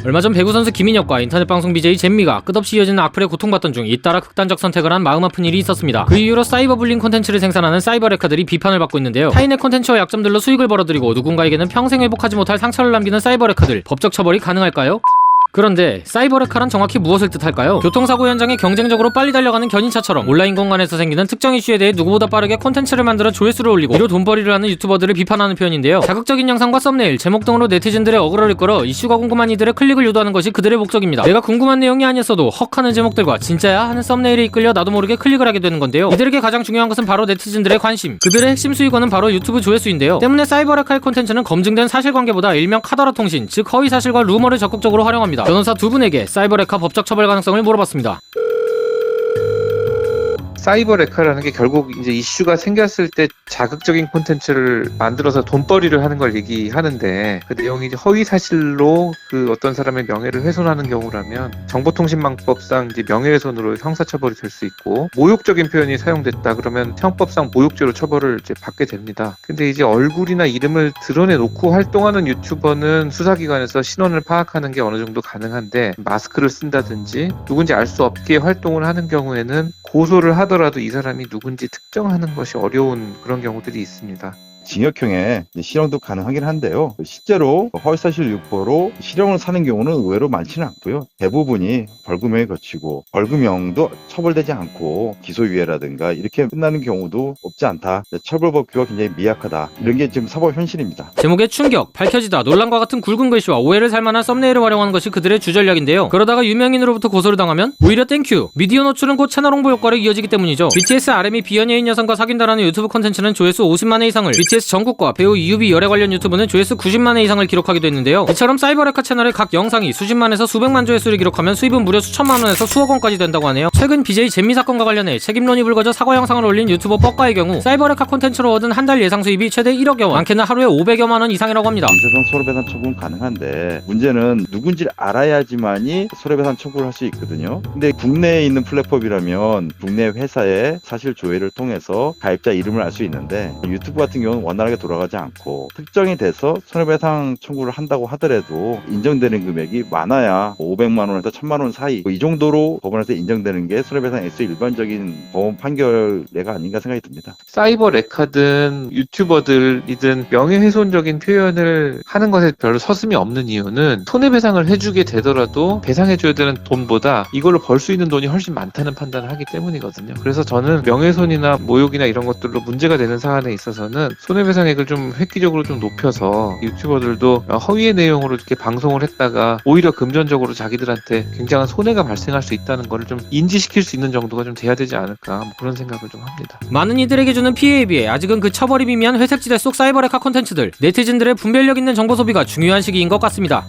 얼마 전 배구 선수 김인혁과 인터넷 방송 BJ 잼미가 끝없이 이어지는 악플에 고통받던 중 잇따라 극단적 선택을 한 마음 아픈 일이 있었습니다. 그 이후로 사이버 불링 콘텐츠를 생산하는 사이버레카들이 비판을 받고 있는데요. 타인의 콘텐츠와 약점들로 수익을 벌어들이고 누군가에게는 평생 회복하지 못할 상처를 남기는 사이버레카들, 법적 처벌이 가능할까요? 그런데 사이버레카란 정확히 무엇을 뜻할까요? 교통사고 현장에 경쟁적으로 빨리 달려가는 견인차처럼 온라인 공간에서 생기는 특정 이슈에 대해 누구보다 빠르게 콘텐츠를 만들어 조회수를 올리고 이로 돈벌이를 하는 유튜버들을 비판하는 표현인데요. 자극적인 영상과 썸네일, 제목 등으로 네티즌들의 어그로를 끌어 이슈가 궁금한 이들의 클릭을 유도하는 것이 그들의 목적입니다. 내가 궁금한 내용이 아니었어도 헉하는 제목들과 진짜야 하는 썸네일에 이끌려 나도 모르게 클릭을 하게 되는 건데요. 이들에게 가장 중요한 것은 바로 네티즌들의 관심, 그들의 핵심 수익원은 바로 유튜브 조회수인데요. 때문에 사이버레카의 콘텐츠는 검증된 사실관계보다 일명 카더라 통신, 즉 허위사실과 루머를 적극적으로 활용합니다. 변호사 두 분에게 사이버레카 법적 처벌 가능성을 물어봤습니다. 사이버레카라는 게 결국 이제 이슈가 생겼을 때 자극적인 콘텐츠를 만들어서 돈벌이를 하는 걸 얘기하는데, 그 내용이 이제 허위 사실로 그 어떤 사람의 명예를 훼손하는 경우라면 정보통신망법상 이제 명예훼손으로 형사처벌이 될 수 있고, 모욕적인 표현이 사용됐다 그러면 형법상 모욕죄로 처벌을 이제 받게 됩니다. 근데 이제 얼굴이나 이름을 드러내놓고 활동하는 유튜버는 수사기관에서 신원을 파악하는 게 어느 정도 가능한데, 마스크를 쓴다든지 누군지 알 수 없게 활동을 하는 경우에는 고소를 하더라도 이 사람이 누군지 특정하는 것이 어려운 그런 경우들이 있습니다. 징역형의 실형도 가능하긴 한데요. 실제로 허위사실 유포로 실형을 사는 경우는 의외로 많지는 않고요. 대부분이 벌금형에 거치고 벌금형도 처벌되지 않고 기소유예라든가 이렇게 끝나는 경우도 없지 않다. 처벌법규가 굉장히 미약하다. 이런 게 지금 사법 현실입니다. 제목에 충격, 밝혀지다, 논란과 같은 굵은 글씨와 오해를 살만한 썸네일을 활용하는 것이 그들의 주전략인데요. 그러다가 유명인으로부터 고소를 당하면 오히려 땡큐, 미디어 노출은 곧 채널 홍보 효과로 이어지기 때문이죠. BTS RM이 비연예인 여성과 사귄다라는 유튜브 콘텐츠는 조회수 50만회 이상을, BTS 정국과 배우 이유비 열애 관련 유튜브는 조회수 90만회 이상을 기록하기도 했는데요. 이처럼 사이버레카 채널의 각 영상이 수십만에서 수백만 조회수를 기록하면 수입은 무려 수천만 원에서 수억 원까지 된다고 하네요. 최근 BJ 잼미 사건과 관련해 책임론이 불거져 사과 영상을 올린 유튜버 뻑가의 경우 사이버레카 콘텐츠로 얻은 한 달 예상 수입이 최대 1억여 원, 많게는 하루에 500여만 원 이상이라고 합니다. 민사상 손해배상 처분은 가능한데, 문제는 누군지를 알아야지만이 손해배상 처분을 할 수 있거든요. 근데 국내에 있는 플랫폼이라면 국내 회사의 사실 조회를 통해서 가입자 이름을 알 수 있는데, 유튜브 같은 경우는 원활하게 돌아가지 않고 특정이 돼서 손해배상 청구를 한다고 하더라도 인정되는 금액이 많아야 500만 원에서 1000만 원 사이, 이 정도로 법원에서 인정되는 게 손해배상 액수의 일반적인 법원 판결례가 아닌가 생각이 듭니다. 사이버레카든 유튜버들이든 명예훼손적인 표현을 하는 것에 별로 서슴이 없는 이유는 손해배상을 해주게 되더라도 배상해줘야 되는 돈보다 이걸로 벌 수 있는 돈이 훨씬 많다는 판단을 하기 때문이거든요. 그래서 저는 명예훼손이나 모욕이나 이런 것들로 문제가 되는 사안에 있어서는 손해배상액을 좀 획기적으로 좀 높여서 유튜버들도 허위의 내용으로 이렇게 방송을 했다가 오히려 금전적으로 자기들한테 굉장한 손해가 발생할 수 있다는 걸 좀 인지시킬 수 있는 정도가 좀 돼야 되지 않을까, 뭐 그런 생각을 좀 합니다. 많은 이들에게 주는 피해에 비해 아직은 그 처벌이 미미한 회색지대 속 사이버레카 콘텐츠들, 네티즌들의 분별력 있는 정보 소비가 중요한 시기인 것 같습니다.